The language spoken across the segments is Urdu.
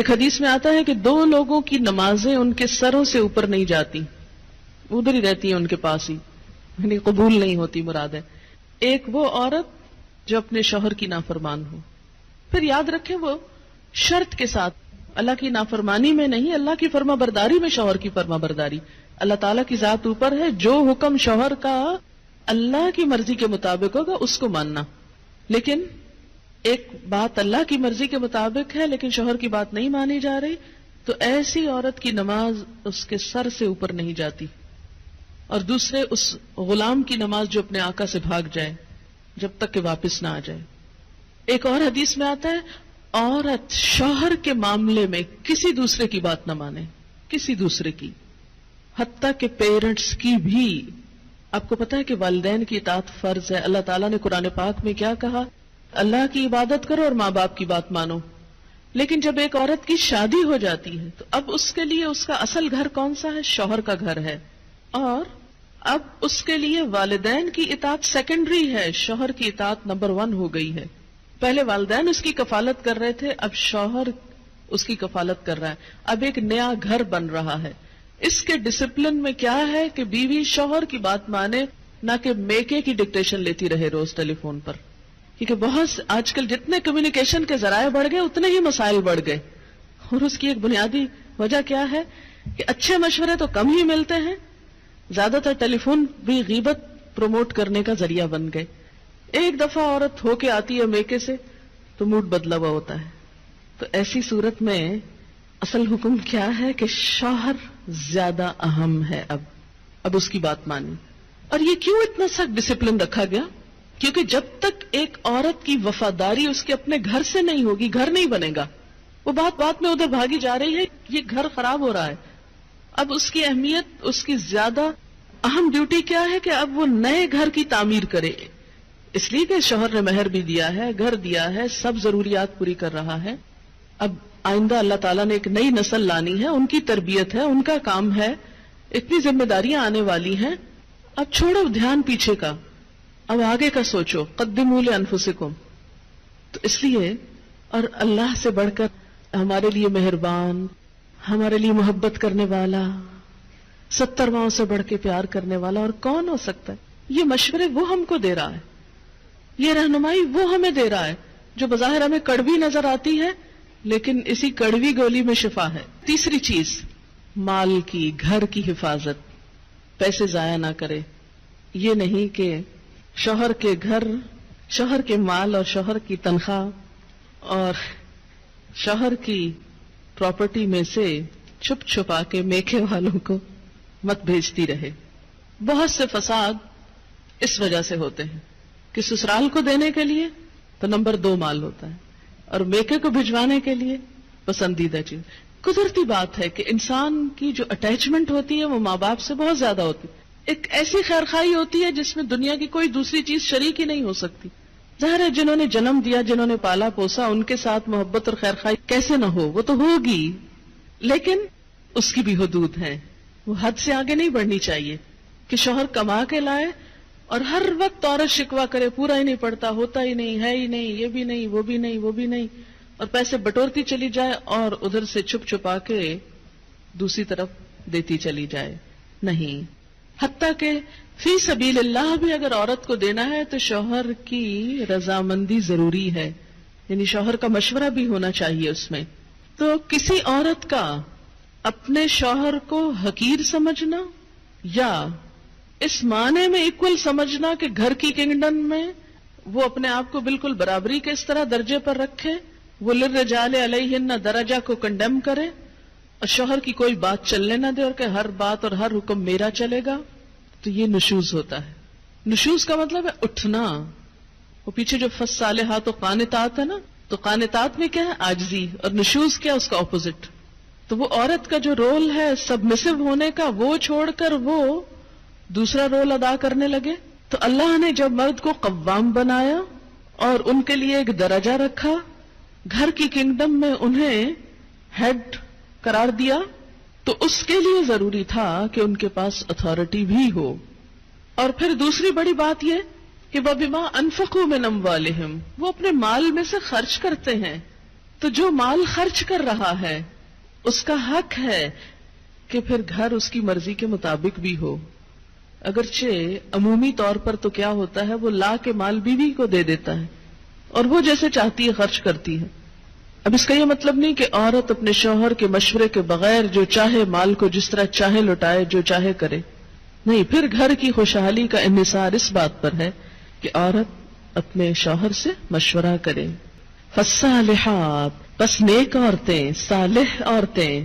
ایک حدیث میں آتا ہے کہ 2 لوگوں کی نمازیں ان کے سروں سے اوپر نہیں جاتی، ادھر ہی رہتی ہیں ان کے پاس ہی، یعنی قبول نہیں ہوتی مراد ہے۔ ایک وہ عورت جو اپنے شوہر کی نافرمان ہو، پھر یاد رکھیں وہ شرط کے ساتھ، اللہ کی نافرمانی میں نہیں، اللہ کی فرما برداری میں شوہر کی فرما برداری۔ اللہ تعالیٰ کی ذات اوپر ہے، جو حکم شوہر کا اللہ کی مرضی کے مطابق ہوگا اس کو ماننا، لیکن ایک بات اللہ کی مرضی کے مطابق ہے لیکن شوہر کی بات نہیں مانی جا رہی، تو ایسی عورت کی نماز اس کے سر سے اوپر نہیں جاتی۔ اور دوسرے اس غلام کی نماز جو اپنے آقا سے بھاگ جائے جب تک کہ واپس نہ آ جائے۔ ایک اور حدیث میں آتا ہے عورت شوہر کے معاملے میں کسی دوسرے کی بات نہ مانے، کسی دوسرے کی، حتیٰ کہ پیرنٹس کی بھی۔ آپ کو پتا ہے کہ والدین کی اطاعت فرض ہے۔ اللہ تعالیٰ نے قرآن پاک میں کیا کہا؟ اللہ کی عبادت کرو اور ماں باپ کی بات مانو۔ لیکن جب ایک عورت کی شادی ہو جاتی ہے تو اب اس کے لیے اس کا اصل گھر کون سا ہے؟ شوہر کا گھر ہے، اور اب اس کے لیے والدین کی اطاعت سیکنڈری ہے، شوہر کی اطاعت نمبر 1 ہو گئی ہے۔ پہلے والدین اس کی کفالت کر رہے تھے، اب شوہر اس کی کفالت کر رہا ہے۔ اب ایک نیا گھر بن رہا ہے۔ اس کے ڈسپلن میں کیا ہے کہ بیوی شوہر کی بات مانے، نہ کہ میکے کی ڈکٹیشن لیتی رہے روز ٹیلی فون پر، کیونکہ بہت آج کل جتنے کمیونیکیشن کے ذرائع بڑھ گئے اتنے ہی مسائل بڑھ گئے۔ اور اس کی ایک بنیادی وجہ کیا ہے کہ اچھے مشورے تو کم ہی ملتے ہیں، زیادہ تر ٹیلی فون بھی غیبت پروموٹ کرنے کا ذریعہ بن گئے۔ ایک دفعہ عورت ہو کے آتی ہے میکے سے تو موڈ بدلا ہوا ہوتا ہے۔ تو ایسی صورت میں اصل حکم کیا ہے کہ شوہر زیادہ اہم ہے۔ اب اس کی بات مانی۔ اور یہ کیوں اتنا سخت ڈسپلن رکھا گیا؟ کیونکہ جب تک ایک عورت کی وفاداری اس کے اپنے گھر سے نہیں ہوگی، گھر نہیں بنے گا۔ وہ بات میں ادھر بھاگی جا رہی ہے، یہ گھر خراب ہو رہا ہے۔ اب اس کی اہمیت، اس کی زیادہ اہم ڈیوٹی کیا ہے کہ اب وہ نئے گھر کی تعمیر کرے، اس لیے کہ شوہر نے مہر بھی دیا ہے، گھر دیا ہے، سب ضروریات پوری کر رہا ہے۔ اب آئندہ اللہ تعالیٰ نے ایک نئی نسل لانی ہے، ان کی تربیت ہے، ان کا کام ہے، اتنی ذمہ داریاں آنے والی ہیں۔ اب چھوڑو دھیان پیچھے کا، اب آگے کا سوچو، قدموا لانفسکم۔ تو اس لیے، اور اللہ سے بڑھ کر ہمارے لیے مہربان، ہمارے لیے محبت کرنے والا، 70 ماؤں سے بڑھ کے پیار کرنے والا اور کون ہو سکتا ہے؟ یہ مشورے وہ ہم کو دے رہا ہے، یہ رہنمائی وہ ہمیں دے رہا ہے، جو بظاہر ہمیں کڑوی نظر آتی ہے لیکن اسی کڑوی گولی میں شفا ہے۔ تیسری چیز، مال کی، گھر کی حفاظت، پیسے ضائع نہ کرے۔ یہ نہیں کہ شوہر کے گھر، شوہر کے مال اور شوہر کی تنخواہ اور شوہر کی پراپرٹی میں سے چھپ چھپا کے میکے والوں کو مت بھیجتی رہے۔ بہت سے فساد اس وجہ سے ہوتے ہیں کہ سسرال کو دینے کے لیے تو نمبر 2 مال ہوتا ہے، اور میکے کو بھجوانے کے لیے پسندیدہ چیز۔ قدرتی بات ہے کہ انسان کی جو اٹیچمنٹ ہوتی ہے وہ ماں باپ سے بہت زیادہ ہوتی ہے۔ ایک ایسی خیرخواہی ہوتی ہے جس میں دنیا کی کوئی دوسری چیز شریک ہی نہیں ہو سکتی۔ ظاہر ہے جنہوں نے جنم دیا، جنہوں نے پالا پوسا، ان کے ساتھ محبت اور خیرخواہی کیسے نہ ہو، وہ تو ہوگی، لیکن اس کی بھی حدود ہیں، وہ حد سے آگے نہیں بڑھنی چاہیے کہ شوہر کما کے لائے اور ہر وقت عورت شکوہ کرے، پورا ہی نہیں پڑتا، ہوتا ہی نہیں، ہے ہی نہیں، یہ بھی نہیں، وہ بھی نہیں، وہ بھی نہیں، اور پیسے بٹورتی چلی جائے اور ادھر سے چھپ چھپا کے دوسری طرف دیتی چلی جائے۔ نہیں، حتیٰ کہ فی سبیل اللہ بھی اگر عورت کو دینا ہے تو شوہر کی رضامندی ضروری ہے، یعنی شوہر کا مشورہ بھی ہونا چاہیے اس میں۔ تو کسی عورت کا اپنے شوہر کو حقیر سمجھنا یا اس معنی میں ایکول سمجھنا کہ گھر کی کنگڈم میں وہ اپنے آپ کو بالکل برابری کے اس طرح درجے پر رکھے، وہ للرجال علیہن درجہ کو کنڈیم کرے اور شوہر کی کوئی بات چلنے نہ دے اور کہ ہر بات اور ہر حکم میرا چلے گا، تو یہ نشوز ہوتا ہے۔ نشوز کا مطلب ہے اٹھنا۔ وہ پیچھے جو فالصالحات و قانتات ہے نا، تو قانتات میں کیا ہے؟ عاجزی، اور نشوز کیا؟ اس کا اپوزٹ۔ تو وہ عورت کا جو رول ہے سبمسو ہونے کا، وہ چھوڑ کر وہ دوسرا رول ادا کرنے لگے۔ تو اللہ نے جب مرد کو قوام بنایا اور ان کے لیے ایک درجہ رکھا، گھر کی کنگڈم میں انہیں ہیڈ قرار دیا، تو اس کے لیے ضروری تھا کہ ان کے پاس اتھارٹی بھی ہو۔ اور پھر دوسری بڑی بات یہ کہ وَبِمَا أَنفَقُوا مِنْ أَمْوَالِهِمْ، وہ اپنے مال میں سے خرچ کرتے ہیں۔ تو جو مال خرچ کر رہا ہے اس کا حق ہے کہ پھر گھر اس کی مرضی کے مطابق بھی ہو. اگرچہ عمومی طور پر تو کیا ہوتا ہے، وہ لا کے مال بیوی کو دے دیتا ہے اور وہ جیسے چاہتی ہے خرچ کرتی ہے. اب اس کا یہ مطلب نہیں کہ عورت اپنے شوہر کے مشورے کے بغیر جو چاہے مال کو جس طرح چاہے لوٹائے، جو چاہے کرے. نہیں، پھر گھر کی خوشحالی کا انحصار اس بات پر ہے کہ عورت اپنے شوہر سے مشورہ کرے. فالصالحات، پس نیک عورتیں، صالح عورتیں،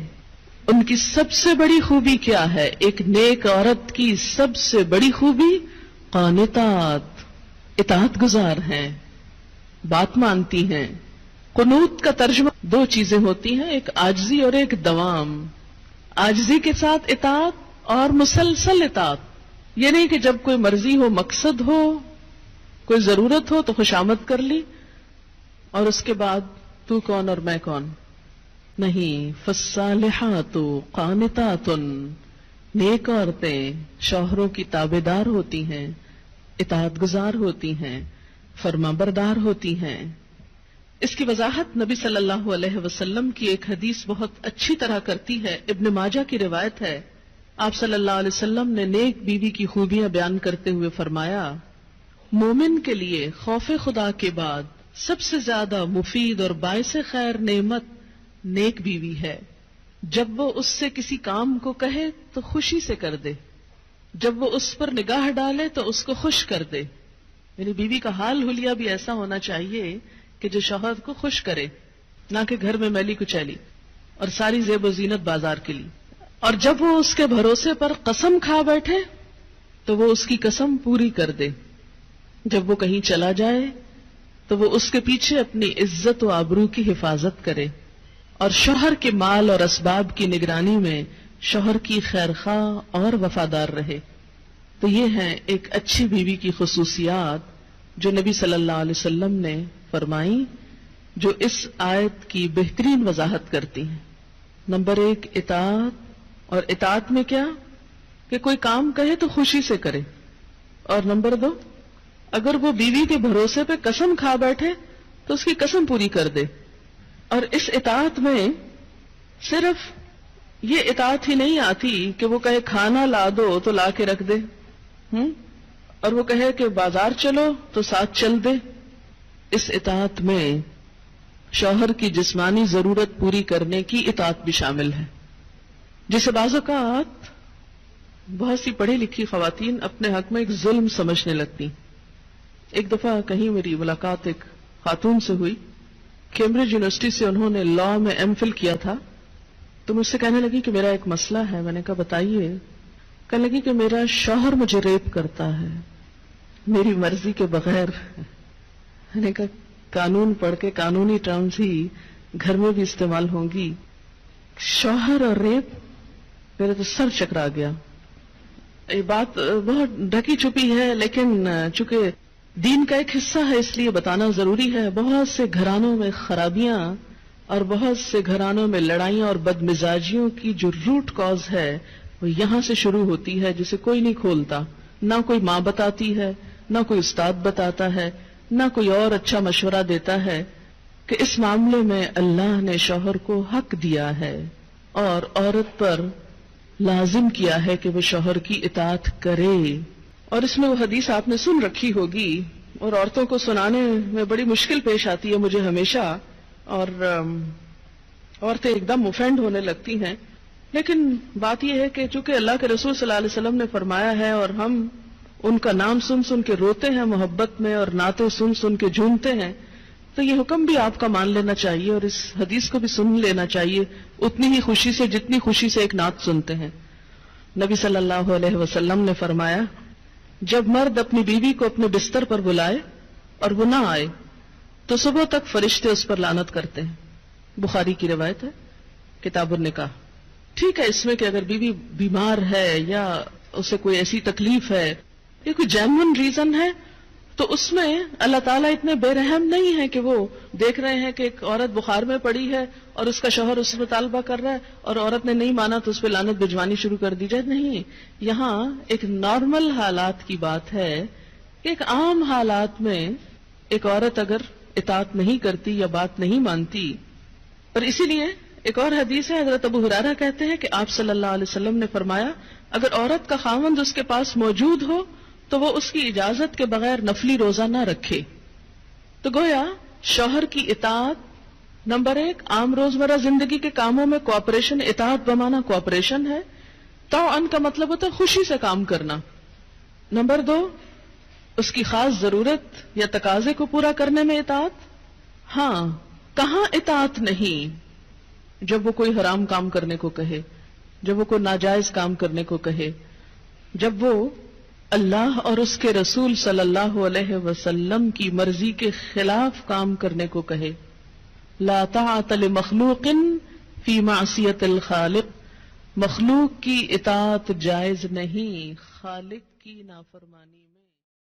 ان کی سب سے بڑی خوبی کیا ہے؟ ایک نیک عورت کی سب سے بڑی خوبی قانتات، اطاعت گزار ہیں، بات مانتی ہیں. قنوت کا ترجمہ دو چیزیں ہوتی ہیں، ایک عاجزی اور ایک دوام. عاجزی کے ساتھ اطاعت اور مسلسل اطاعت. یہ نہیں کہ جب کوئی مرضی ہو، مقصد ہو، کوئی ضرورت ہو تو خوشامد کر لی اور اس کے بعد تو کون اور میں کون. نہیں، فالصالحات قانتات، نیک عورتیں شوہروں کی تابعدار ہوتی ہیں، اطاعت گزار ہوتی ہیں، فرما بردار ہوتی ہیں. اس کی وضاحت نبی صلی اللہ علیہ وسلم کی ایک حدیث بہت اچھی طرح کرتی ہے. ابن ماجہ کی روایت ہے، آپ صلی اللہ علیہ وسلم نے نیک بیوی کی خوبیاں بیان کرتے ہوئے فرمایا، مومن کے لیے خوف خدا کے بعد سب سے زیادہ مفید اور باعث خیر نعمت نیک بیوی ہے. جب وہ اس سے کسی کام کو کہے تو خوشی سے کر دے، جب وہ اس پر نگاہ ڈالے تو اس کو خوش کر دے. یعنی بیوی کا حال حلیہ بھی ایسا ہونا چاہیے کہ جو شوہر کو خوش کرے، نہ کہ گھر میں میلی کچیلی اور ساری زیب و زینت بازار کے لیے. اور جب وہ اس کے بھروسے پر قسم کھا بیٹھے تو وہ اس کی قسم پوری کر دے. جب وہ کہیں چلا جائے تو وہ اس کے پیچھے اپنی عزت و آبرو کی حفاظت کرے اور شوہر کے مال اور اسباب کی نگرانی میں شوہر کی خیرخواہ اور وفادار رہے. تو یہ ہیں ایک اچھی بیوی کی خصوصیات جو نبی صلی اللہ علیہ وسلم نے فرمائی، جو اس آیت کی بہترین وضاحت کرتی ہیں. نمبر 1 اطاعت، اور اطاعت میں کیا کہ کوئی کام کہے تو خوشی سے کرے. اور نمبر 2 اگر وہ بیوی کے بھروسے پہ قسم کھا بیٹھے تو اس کی قسم پوری کر دے. اور اس اطاعت میں صرف یہ اطاعت ہی نہیں آتی کہ وہ کہے کھانا لا دو تو لا کے رکھ دے، اور وہ کہے کہ بازار چلو تو ساتھ چل دے. اس اطاعت میں شوہر کی جسمانی ضرورت پوری کرنے کی اطاعت بھی شامل ہے، جسے بعض اوقات بہت سی پڑھی لکھی خواتین اپنے حق میں ایک ظلم سمجھنے لگتی. ایک دفعہ کہیں میری ملاقات ایک خاتون سے ہوئی، کیمبرج یونیورسٹی سے انہوں نے لا میں ایم فل کیا تھا. تو مجھ سے کہنے لگی کہ میرا ایک مسئلہ ہے. میں نے کہا بتائیے. کہنے لگی کہ میرا شوہر مجھے ریپ کرتا ہے میری مرضی کے بغیر. میں نے کہا قانون پڑھ کے قانونی ٹرمز ہی گھر میں بھی استعمال ہوں گی. شوہر اور ریپ، میرے تو سر چکرا گیا. یہ بات بہت ڈھکی چھپی ہے لیکن چونکہ دین کا ایک حصہ ہے اس لیے بتانا ضروری ہے. بہت سے گھرانوں میں خرابیاں اور بہت سے گھرانوں میں لڑائیاں اور بدمزاجیوں کی جو روٹ کاز ہے وہ یہاں سے شروع ہوتی ہے، جسے کوئی نہیں کھولتا. نہ کوئی ماں بتاتی ہے، نہ کوئی استاد بتاتا ہے، نہ کوئی اور اچھا مشورہ دیتا ہے کہ اس معاملے میں اللہ نے شوہر کو حق دیا ہے اور عورت پر لازم کیا ہے کہ وہ شوہر کی اطاعت کرے. اور اس میں وہ حدیث آپ نے سن رکھی ہوگی اور عورتوں کو سنانے میں بڑی مشکل پیش آتی ہے مجھے ہمیشہ، اور عورتیں ایک دم اوفینڈ ہونے لگتی ہیں. لیکن بات یہ ہے کہ چونکہ اللہ کے رسول صلی اللہ علیہ وسلم نے فرمایا ہے اور ہم ان کا نام سن سن کے روتے ہیں محبت میں اور نعتیں سن سن کے جھومتے ہیں، تو یہ حکم بھی آپ کا مان لینا چاہیے اور اس حدیث کو بھی سن لینا چاہیے اتنی ہی خوشی سے جتنی خوشی سے ایک نعت سنتے ہیں. نبی صلی اللہ علیہ وسلم نے فرمایا جب مرد اپنی بیوی کو اپنے بستر پر بلائے اور وہ نہ آئے تو صبح تک فرشتے اس پر لعنت کرتے ہیں. بخاری کی روایت ہے، کتاب النکاح. ٹھیک ہے اس میں کہ اگر بیوی بیمار ہے یا اسے کوئی ایسی تکلیف ہے یا کوئی جینوئن ریزن ہے تو اس میں اللہ تعالیٰ اتنے بے رحم نہیں ہے کہ وہ دیکھ رہے ہیں کہ ایک عورت بخار میں پڑی ہے اور اس کا شوہر اس سے مطالبہ کر رہا ہے اور عورت نے نہیں مانا تو اس پہ لعنت بھجوانی شروع کر دی جائے. نہیں، یہاں ایک نارمل حالات کی بات ہے کہ ایک عام حالات میں ایک عورت اگر اطاعت نہیں کرتی یا بات نہیں مانتی اور اسی لیے ایک اور حدیث ہے، حضرت ابو ہریرہ کہتے ہیں کہ آپ صلی اللہ علیہ وسلم نے فرمایا اگر عورت کا خاوند اس کے پاس موجود ہو تو وہ اس کی اجازت کے بغیر نفلی روزہ نہ رکھے. تو گویا شوہر کی اطاعت نمبر 1 عام روزمرہ زندگی کے کاموں میں کوآپریشن، اطاعت بمانا کوآپریشن ہے. طوعاً کا مطلب ہوتا ہے خوشی سے کام کرنا. نمبر 2 اس کی خاص ضرورت یا تقاضے کو پورا کرنے میں اطاعت. ہاں کہاں اطاعت نہیں؟ جب وہ کوئی حرام کام کرنے کو کہے، جب وہ کوئی ناجائز کام کرنے کو کہے، جب وہ اللہ اور اس کے رسول صلی اللہ علیہ وسلم کی مرضی کے خلاف کام کرنے کو کہے. لا طاعت لمخلوق فی معصیت الخالق، مخلوق کی اطاعت جائز نہیں خالق کی نافرمانی میں.